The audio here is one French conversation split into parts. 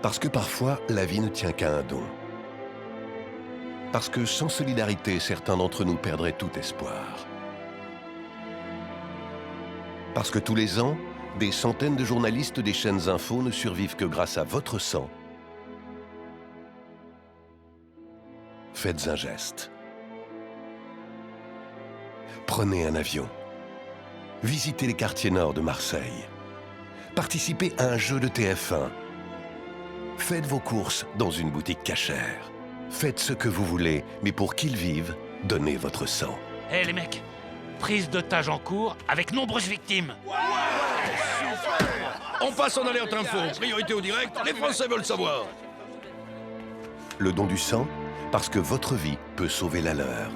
Parce que parfois, la vie ne tient qu'à un don. Parce que sans solidarité, certains d'entre nous perdraient tout espoir. Parce que tous les ans, des centaines de journalistes des chaînes info ne survivent que grâce à votre sang. Faites un geste. Prenez un avion. Visitez les quartiers nord de Marseille. Participez à un jeu de TF1. Faites vos courses dans une boutique cachère. Faites ce que vous voulez, mais pour qu'ils vivent, donnez votre sang. Hé les mecs, prise d'otage en cours avec nombreuses victimes. On passe en alerte info, priorité au direct, les Français veulent savoir. Le don du sang, parce que votre vie peut sauver la leur.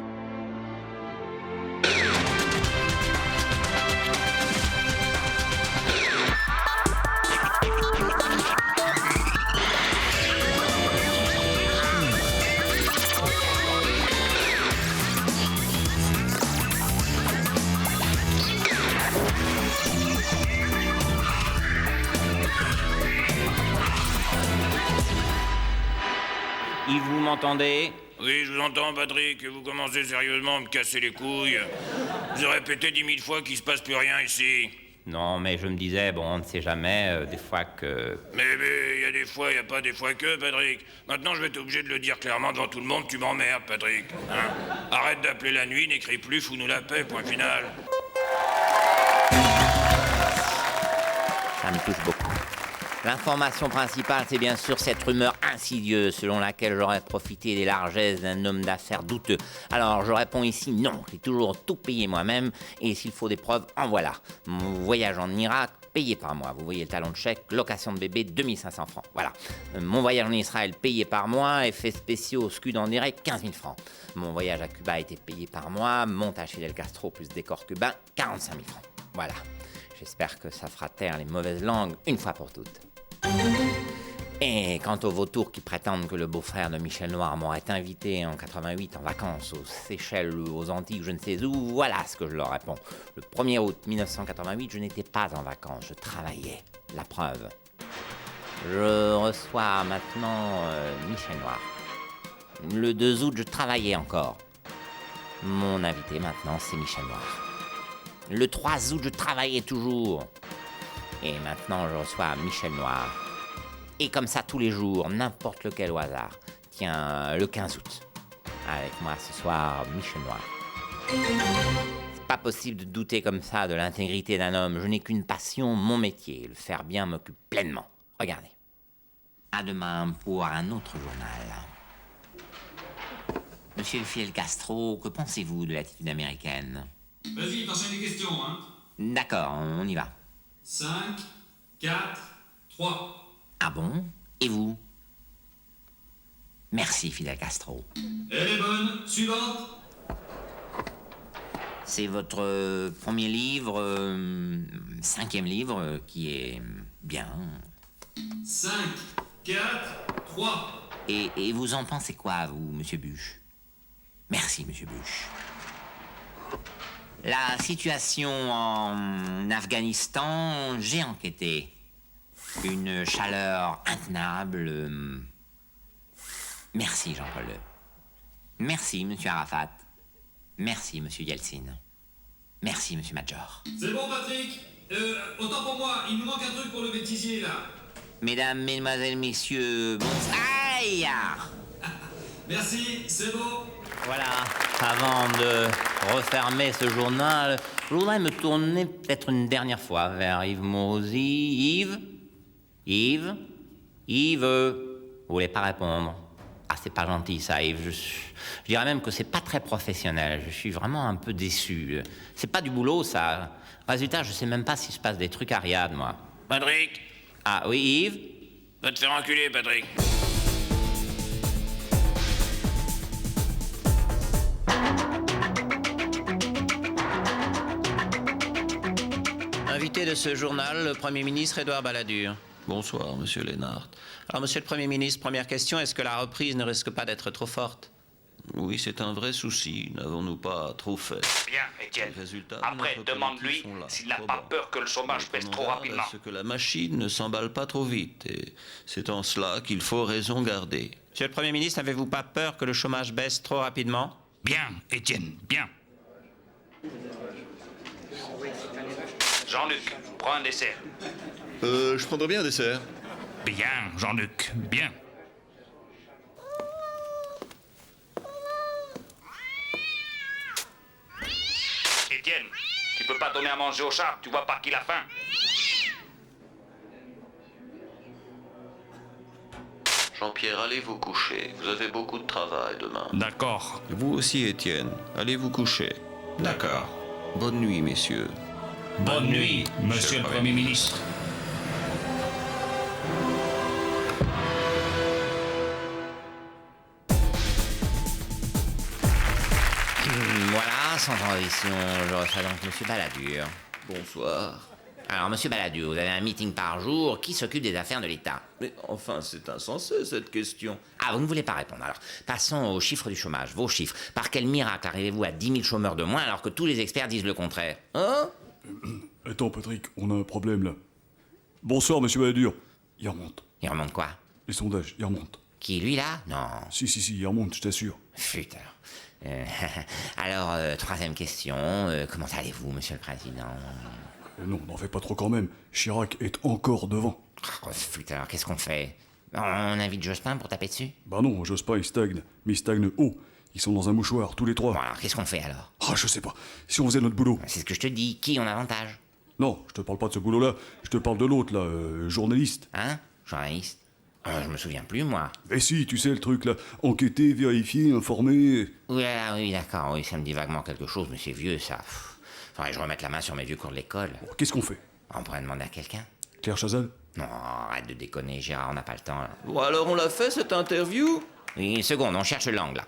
Yves, vous m'entendez? Oui, je vous entends, Patrick. Vous commencez sérieusement à me casser les couilles. Vous avez répété 10 000 fois qu'il se passe plus rien ici. Non, mais je me disais, bon, on ne sait jamais, des fois que... Mais il y a des fois, il n'y a pas des fois que, Patrick. Maintenant, je vais être obligé de le dire clairement devant tout le monde, tu m'emmerdes, Patrick. Hein? Arrête d'appeler la nuit, n'écris plus, fous-nous la paix, point final. Ça me touche beaucoup. L'information principale, c'est bien sûr cette rumeur insidieuse selon laquelle j'aurais profité des largesses d'un homme d'affaires douteux. Alors, je réponds ici non, j'ai toujours tout payé moi-même, et s'il faut des preuves, en voilà. Mon voyage en Irak, payé par moi. Vous voyez le talon de chèque, location de bébé, 2500 francs. Voilà. Mon voyage en Israël, payé par moi, effets spéciaux, scud en direct, 15 000 francs. Mon voyage à Cuba a été payé par moi, montage Fidel Castro plus décor cubain, 45 000 francs. Voilà. J'espère que ça fera taire les mauvaises langues une fois pour toutes. Et quant aux vautours qui prétendent que le beau-frère de Michel Noir m'aurait invité en 88 en vacances aux Seychelles ou aux Antilles, je ne sais où, voilà ce que je leur réponds. Le 1er août 1988, je n'étais pas en vacances, je travaillais. La preuve. Je reçois maintenant Michel Noir. Le 2 août, je travaillais encore. Mon invité maintenant, c'est Michel Noir. Le 3 août, je travaillais toujours. Et maintenant, je reçois Michel Noir. Et comme ça, tous les jours, n'importe lequel au hasard. Tiens, le 15 août. Avec moi ce soir, Michel Noir. C'est pas possible de douter comme ça de l'intégrité d'un homme. Je n'ai qu'une passion, mon métier. Le faire bien m'occupe pleinement. Regardez. À demain pour un autre journal. Monsieur Fidel Castro, que pensez-vous de l'attitude américaine? Vas-y, t'enchaînes les questions, hein. D'accord, on y va. 5, 4, 3. Ah bon? Et vous? Merci, Fidel Castro. Elle est bonne. Suivante. C'est votre premier livre, 5e livre, qui est bien. 5, 4, 3. Et vous en pensez quoi, vous, monsieur Buch? Merci, monsieur Buch. La situation en Afghanistan, j'ai enquêté. Une chaleur intenable. Merci, Jean-Paul. Merci, monsieur Arafat. Merci, monsieur Yeltsin. Merci, monsieur Major. C'est bon, Patrick. Autant pour moi, il nous manque un truc pour le bêtisier, là. Mesdames, mesdemoiselles, messieurs, bon... Aïe! Merci, c'est beau. Voilà, avant de refermer ce journal, je voudrais me tourner peut-être une dernière fois vers Yves Mourouzi. Yves? Yves? Yves? Vous voulez pas répondre? Ah, c'est pas gentil ça, Yves. Je dirais même que c'est pas très professionnel. Je suis vraiment un peu déçu. C'est pas du boulot, ça. Résultat, je sais même pas s'il se passe des trucs à Riyad, moi. Patrick? Ah, oui, Yves? Va te faire enculer, Patrick. Invité de ce journal, le Premier ministre Édouard Balladur. Bonsoir, monsieur Lénart. Alors, monsieur le Premier ministre, première question, est-ce que la reprise ne risque pas d'être trop forte? Oui, c'est un vrai souci. N'avons-nous pas trop fait? Bien, Étienne. Les résultats de Après, notre demande-lui politique sont là. s'il n'a Trop pas bas. peur que le chômage Nous baisse prenons trop garde rapidement. à ce que la machine ne s'emballe pas trop vite. Et c'est en cela qu'il faut raison garder. Monsieur le Premier ministre, n'avez-vous pas peur que le chômage baisse trop rapidement? Bien, Étienne, bien. Jean-Luc, prends un dessert. Je prendrais bien un dessert. Bien, Jean-Luc, bien. Étienne, tu peux pas donner à manger au chat, tu vois pas qu'il a faim. Jean-Pierre, allez vous coucher. Vous avez beaucoup de travail demain. D'accord. Vous aussi, Étienne. Allez vous coucher. D'accord. Bonne nuit, messieurs. Bonne nuit, monsieur le Premier ministre. Voilà, sans transition, je reçois donc monsieur Balladur. Bonsoir. Alors, monsieur Balladur, vous avez un meeting par jour. Qui s'occupe des affaires de l'État? Mais enfin, c'est insensé, cette question. Ah, vous ne voulez pas répondre. Alors, passons aux chiffres du chômage, vos chiffres. Par quel miracle arrivez-vous à 10 000 chômeurs de moins alors que tous les experts disent le contraire? Hein? Attends, Patrick, on a un problème là. Bonsoir, monsieur Balladur. Il remonte. Il remonte quoi? Les sondages, ils remontent. Qui, lui, là? Non. Si, il remonte, je t'assure. Flûte, alors. Troisième question. Comment allez-vous, monsieur le Président? Non, n'en fais pas trop quand même. Chirac est encore devant. Oh, flûte, alors, qu'est-ce qu'on fait? On invite Jospin pour taper dessus? Bah non, Jospin, il stagne. Mais il stagne haut. Ils sont dans un mouchoir, tous les trois. Bon, alors, qu'est-ce qu'on fait, alors? Ah, je sais pas. Si on faisait notre boulot. C'est ce que je te dis. Qui en avantage? Non, je te parle pas de ce boulot-là. Je te parle de l'autre, là, journaliste. Hein? Journaliste? Je me souviens plus, moi. Mais si, tu sais le truc, là. Enquêter, vérifier, informer... Oui, oui, d'accord, oui, ça me dit vaguement quelque chose, mais c'est vieux, ça. Faudrait que je remette la main sur mes vieux cours de l'école. Bon, qu'est-ce qu'on fait? On pourrait demander à quelqu'un. Claire Chazal? Non, arrête de déconner, Gérard, on n'a pas le temps, là. Bon, alors on l'a fait, cette interview? Oui, une seconde, on cherche l'angle, là.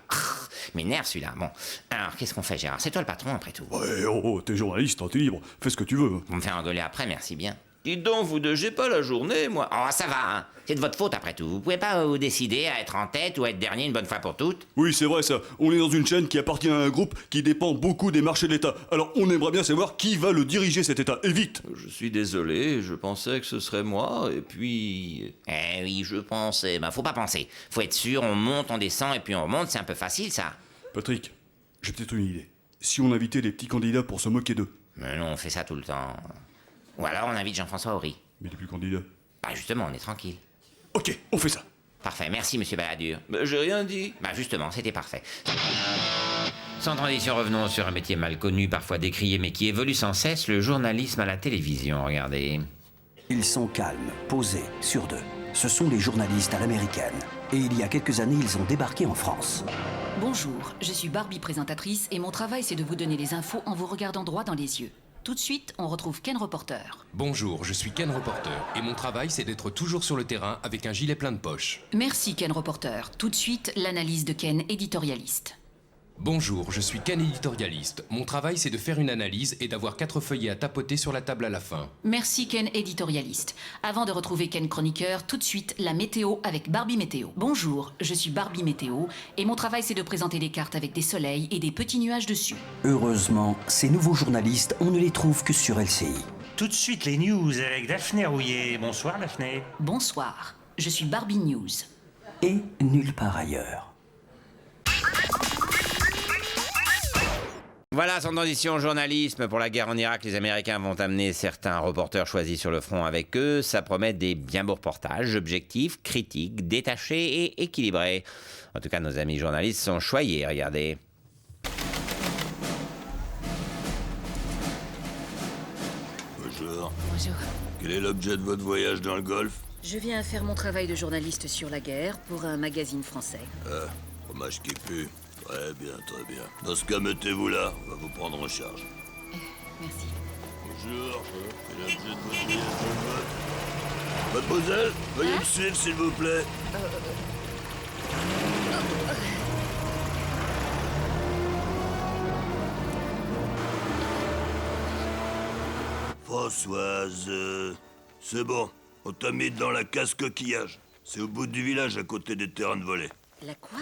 M'énerve, celui-là. Bon, alors, qu'est-ce qu'on fait, Gérard? C'est toi le patron, après tout. Ouais, t'es journaliste, t'es libre. Fais ce que tu veux. Vous me faire engueuler après, merci bien. Dites donc, vous deux, j'ai pas la journée, moi. Oh, ça va, hein. C'est de votre faute, après tout. Vous pouvez pas vous décider à être en tête ou à être dernier une bonne fois pour toutes? Oui, c'est vrai, ça. On est dans une chaîne qui appartient à un groupe qui dépend beaucoup des marchés de l'État. Alors, on aimerait bien savoir qui va le diriger, cet État. Et vite! Je suis désolé, je pensais que ce serait moi, et puis... Eh oui, je pensais. Ben, faut pas penser. Faut être sûr, on monte, on descend, et puis on remonte, c'est un peu facile, ça. Patrick, j'ai peut-être une idée. Si on invitait les petits candidats pour se moquer d'eux. Mais non, on fait ça tout le temps. Ou alors on invite Jean-François Horry. Mais les plus candidats. Bah justement, on est tranquille. Ok, on fait ça. Parfait, merci monsieur Balladur. Mais j'ai rien dit. Bah justement, c'était parfait. Sans transition, revenons sur un métier mal connu, parfois décrié, mais qui évolue sans cesse, le journalisme à la télévision. Regardez. Ils sont calmes, posés, sûrs d'eux. Ce sont les journalistes à l'américaine. Et il y a quelques années, ils ont débarqué en France. Bonjour, je suis Barbie présentatrice et mon travail c'est de vous donner les infos en vous regardant droit dans les yeux. Tout de suite, on retrouve Ken Reporter. Bonjour, je suis Ken Reporter et mon travail c'est d'être toujours sur le terrain avec un gilet plein de poches. Merci Ken Reporter. Tout de suite, l'analyse de Ken éditorialiste. Bonjour, je suis Ken éditorialiste. Mon travail c'est de faire une analyse et d'avoir 4 feuillets à tapoter sur la table à la fin. Merci Ken éditorialiste. Avant de retrouver Ken chroniqueur, tout de suite, la météo avec Barbie Météo. Bonjour, je suis Barbie Météo et mon travail c'est de présenter des cartes avec des soleils et des petits nuages dessus. Heureusement, ces nouveaux journalistes, on ne les trouve que sur LCI. Tout de suite, les news avec Daphné Rouillet. Bonsoir Daphné. Bonsoir, je suis Barbie News. Et nulle part ailleurs. Voilà, sans transition, journalisme. Pour la guerre en Irak, les Américains vont amener certains reporters choisis sur le front avec eux. Ça promet des bien beaux reportages, objectifs, critiques, détachés et équilibrés. En tout cas, nos amis journalistes sont choyés, regardez. Bonjour. Bonjour. Quel est l'objet de votre voyage dans le Golfe? Je viens faire mon travail de journaliste sur la guerre pour un magazine français. Fromage qui pue. Très bien, très bien. Dans ce cas, mettez-vous là, on va vous prendre en charge. Merci. Bonjour. Quel est l'objet de votre voyage dans le Golfe? Mademoiselle, veuillez me suivre, s'il vous plaît. Françoise, c'est bon. On t'a mis dans la casse-coquillage. C'est au bout du village, à côté des terrains de volley. La quoi?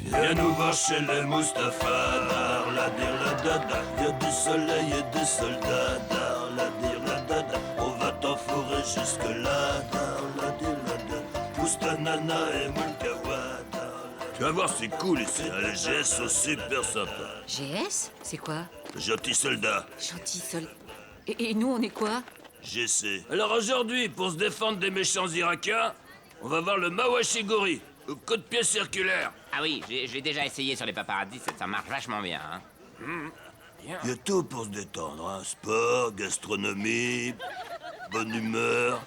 Viens nous voir chez les Mustapha, dar la dir la dada. Y'a du soleil et des soldats, dar la dir la dada. On va t'enfourrer jusque là, dar la dir la dada. Moustanana et Mulkawa, dar la... Tu vas voir, c'est cool ici, hein, les GS sont super sympas. GS? C'est quoi? Gentil soldat. Gentil soldat. Et nous, on est quoi? GC. Alors aujourd'hui, pour se défendre des méchants Irakiens, on va voir le Mawashiguri, au coup de pied circulaire. Ah oui, j'ai déjà essayé sur les paparazzis, ça marche vachement bien. Hein. Il y a tout pour se détendre, hein. Sport, gastronomie, bonne humeur.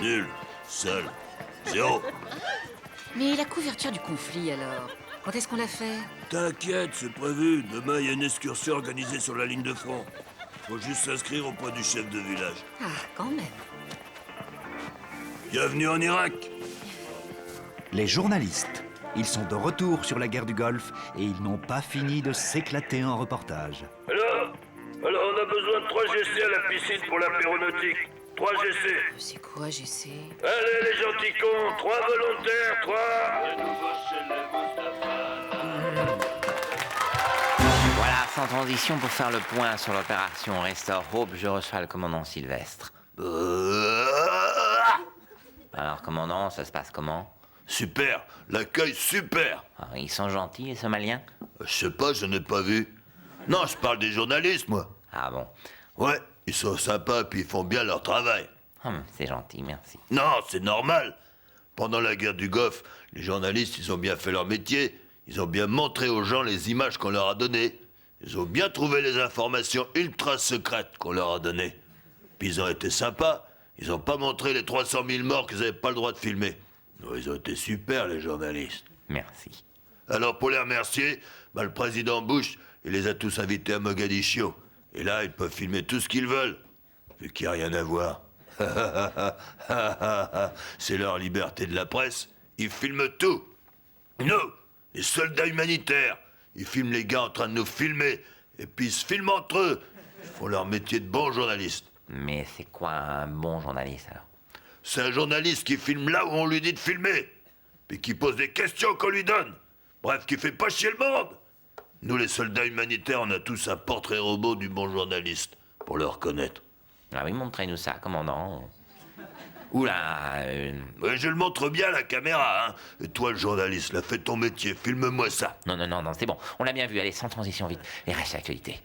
Nul, seul, zéro. Mais la couverture du conflit, alors? Quand est-ce qu'on l'a fait? T'inquiète, c'est prévu. Demain, il y a une excursion organisée sur la ligne de front. Faut juste s'inscrire auprès du chef de village. Ah, quand même. Bienvenue en Irak. Les journalistes. Ils sont de retour sur la guerre du Golfe et ils n'ont pas fini de s'éclater en reportage. Alors, on a besoin de 3 GC à la piscine pour l'apéronautique. 3 GC. C'est quoi, GC? Allez, les gentils cons, 3 volontaires, 3. Voilà, sans transition, pour faire le point sur l'opération Restore Hope, je reçois le commandant Sylvestre. Alors, commandant, ça se passe comment? Super, l'accueil super. Ah, ils sont gentils, les Somaliens? Je sais pas, je n'ai pas vu. Non, je parle des journalistes, moi. Ah bon? Ouais, ils sont sympas puis ils font bien leur travail. C'est gentil, merci. Non, c'est normal. Pendant la guerre du Golfe, les journalistes, ils ont bien fait leur métier. Ils ont bien montré aux gens les images qu'on leur a données. Ils ont bien trouvé les informations ultra secrètes qu'on leur a données. Puis ils ont été sympas. Ils ont pas montré les 300 000 morts qu'ils avaient pas le droit de filmer. Non, ils ont été super, les journalistes. Merci. Alors, pour les remercier, le président Bush, il les a tous invités à Mogadiscio. Et là, ils peuvent filmer tout ce qu'ils veulent, vu qu'il n'y a rien à voir. C'est leur liberté de la presse. Ils filment tout. Nous, les soldats humanitaires, ils filment les gars en train de nous filmer. Et puis ils se filment entre eux. Ils font leur métier de bons journalistes. Mais c'est quoi un bon journaliste, alors? C'est un journaliste qui filme là où on lui dit de filmer. Puis qui pose des questions qu'on lui donne. Bref, qui fait pas chier le monde. Nous, les soldats humanitaires, on a tous un portrait robot du bon journaliste, pour le reconnaître. Ah oui, montrez-nous ça, commandant. Oula... Ouais, je le montre bien à la caméra, hein. Et toi, le journaliste, là, fais ton métier, filme-moi ça. Non, c'est bon, on l'a bien vu. Allez, sans transition, vite. Et reste à l'actualité.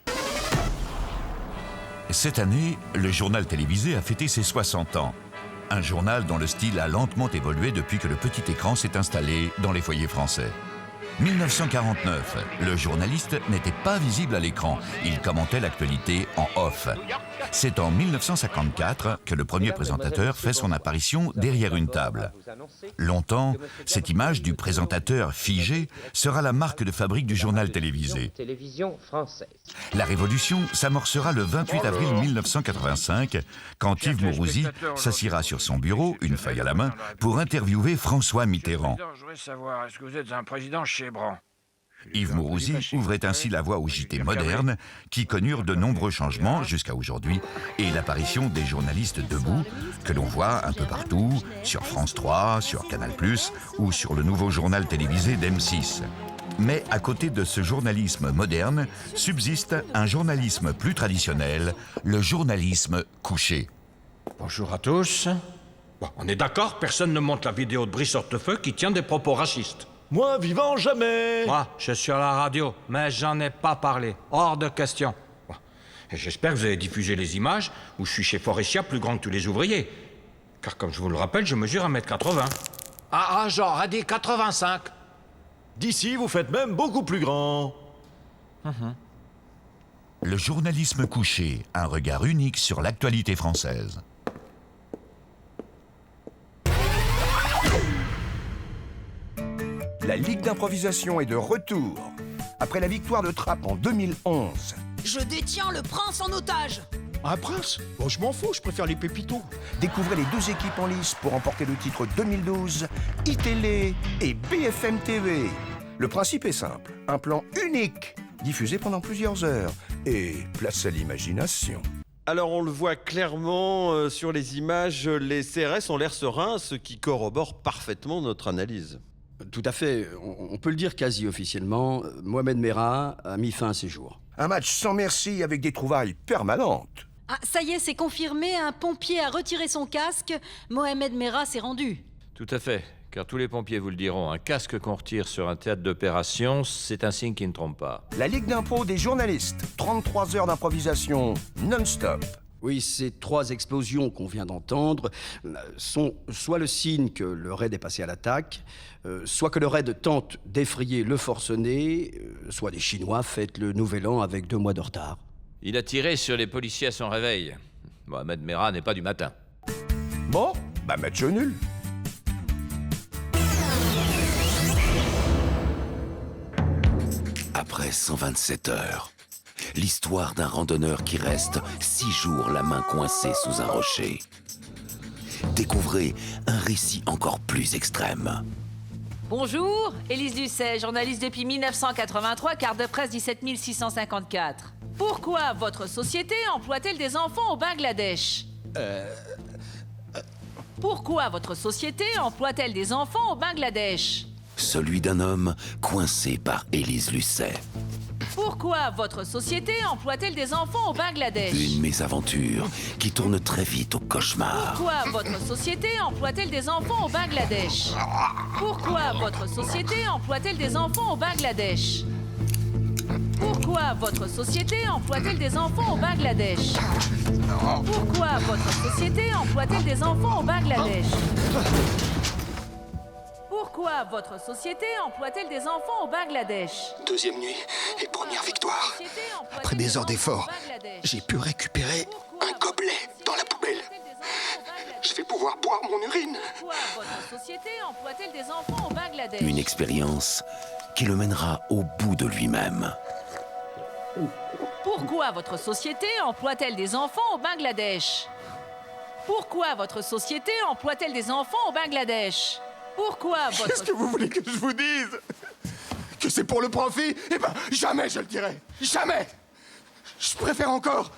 Cette année, le journal télévisé a fêté ses 60 ans. Un journal dont le style a lentement évolué depuis que le petit écran s'est installé dans les foyers français. 1949, le journaliste n'était pas visible à l'écran. Il commentait l'actualité en off. C'est en 1954 que le premier présentateur fait son apparition derrière une table. Longtemps, cette image du présentateur figé sera la marque de fabrique du journal télévisé. La révolution s'amorcera le 28 avril 1985, quand Yves Mourouzi s'assiera sur son bureau, une feuille à la main, pour interviewer François Mitterrand. Je voudrais savoir, est-ce que vous êtes un président chébran? Yves Mourouzi ouvrait ainsi la voie aux JT modernes, qui connurent de nombreux changements jusqu'à aujourd'hui, et l'apparition des journalistes debout, que l'on voit un peu partout, sur France 3, sur Canal+, ou sur le nouveau journal télévisé d'M6. Mais à côté de ce journalisme moderne, subsiste un journalisme plus traditionnel, le journalisme couché. Bonjour à tous. Bon, on est d'accord, personne ne montre la vidéo de Brice Hortefeux qui tient des propos racistes. Moi, vivant, jamais. Moi, je suis à la radio, mais j'en ai pas parlé. Hors de question. Bon. Et j'espère que vous avez diffusé les images où je suis chez Forestia plus grand que tous les ouvriers. Car comme je vous le rappelle, je mesure 1m80. Ah, genre, a dit 85. D'ici, vous faites même beaucoup plus grand. Le journalisme couché, un regard unique sur l'actualité française. La Ligue d'improvisation est de retour. Après la victoire de Trappes en 2011. Je détiens le prince en otage. Un prince? Bon, je m'en fous, je préfère les pépitos. Découvrez les 2 équipes en lice pour remporter le titre 2012, iTélé et BFM TV. Le principe est simple, un plan unique, diffusé pendant plusieurs heures. Et place à l'imagination. Alors on le voit clairement sur les images, les CRS ont l'air sereins, ce qui corrobore parfaitement notre analyse. Tout à fait. On peut le dire quasi officiellement. Mohamed Merah a mis fin à ses jours. Un match sans merci avec des trouvailles permanentes. Ah, ça y est, c'est confirmé, un pompier a retiré son casque, Mohamed Merah s'est rendu. Tout à fait, car tous les pompiers vous le diront, un casque qu'on retire sur un théâtre d'opération, c'est un signe qui ne trompe pas. La Ligue d'impro des journalistes. 33 heures d'improvisation non-stop. Oui, ces 3 explosions qu'on vient d'entendre sont soit le signe que le raid est passé à l'attaque, soit que le raid tente d'effrayer le forcené, soit les Chinois fêtent le Nouvel An avec 2 mois de retard. Il a tiré sur les policiers à son réveil. Mohamed Merah n'est pas du matin. Bon, match nul. Après 127 heures, l'histoire d'un randonneur qui reste 6 jours la main coincée sous un rocher. Découvrez un récit encore plus extrême. Bonjour, Élise Dusset, journaliste depuis 1983, carte de presse 17 654. Pourquoi votre société emploie-t-elle des enfants au Bangladesh? Pourquoi votre société emploie-t-elle des enfants au Bangladesh? Celui d'un homme coincé par Élise Lucet. Pourquoi votre société emploie-t-elle des enfants au Bangladesh? Une mésaventure qui tourne très vite au cauchemar. Pourquoi votre société emploie-t-elle des enfants au Bangladesh? Pourquoi votre société emploie-t-elle des enfants au Bangladesh? Pourquoi votre société emploie-t-elle des enfants au Bangladesh? Pourquoi votre société emploie-t-elle des enfants au Bangladesh? Pourquoi votre société emploie-t-elle des enfants au Bangladesh? Deuxième nuit et première victoire. Après des heures d'effort, j'ai pu récupérer un gobelet dans la poubelle. Je vais pouvoir boire mon urine. Pourquoi votre société emploie-t-elle des enfants au Bangladesh? Une expérience qui le mènera au bout de lui-même. Pourquoi votre société emploie-t-elle des enfants au Bangladesh? Pourquoi votre société emploie-t-elle des enfants au Bangladesh? Pourquoi votre... Qu'est-ce que vous voulez que je vous dise? Que c'est pour le profit? Eh ben, jamais je le dirai. Jamais. Je préfère encore...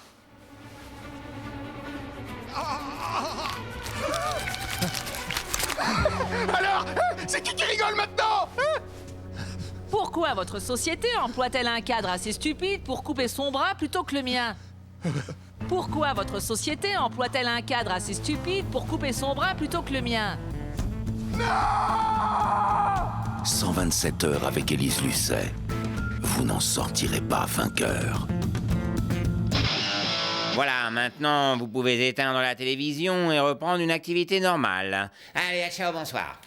Alors, c'est qui rigole maintenant? Pourquoi votre société emploie-t-elle un cadre assez stupide pour couper son bras plutôt que le mien? Pourquoi votre société emploie-t-elle un cadre assez stupide pour couper son bras plutôt que le mien? 127 heures avec Élise Lucet. Vous n'en sortirez pas vainqueur. Voilà, maintenant vous pouvez éteindre la télévision et reprendre une activité normale. Allez, ciao, bonsoir.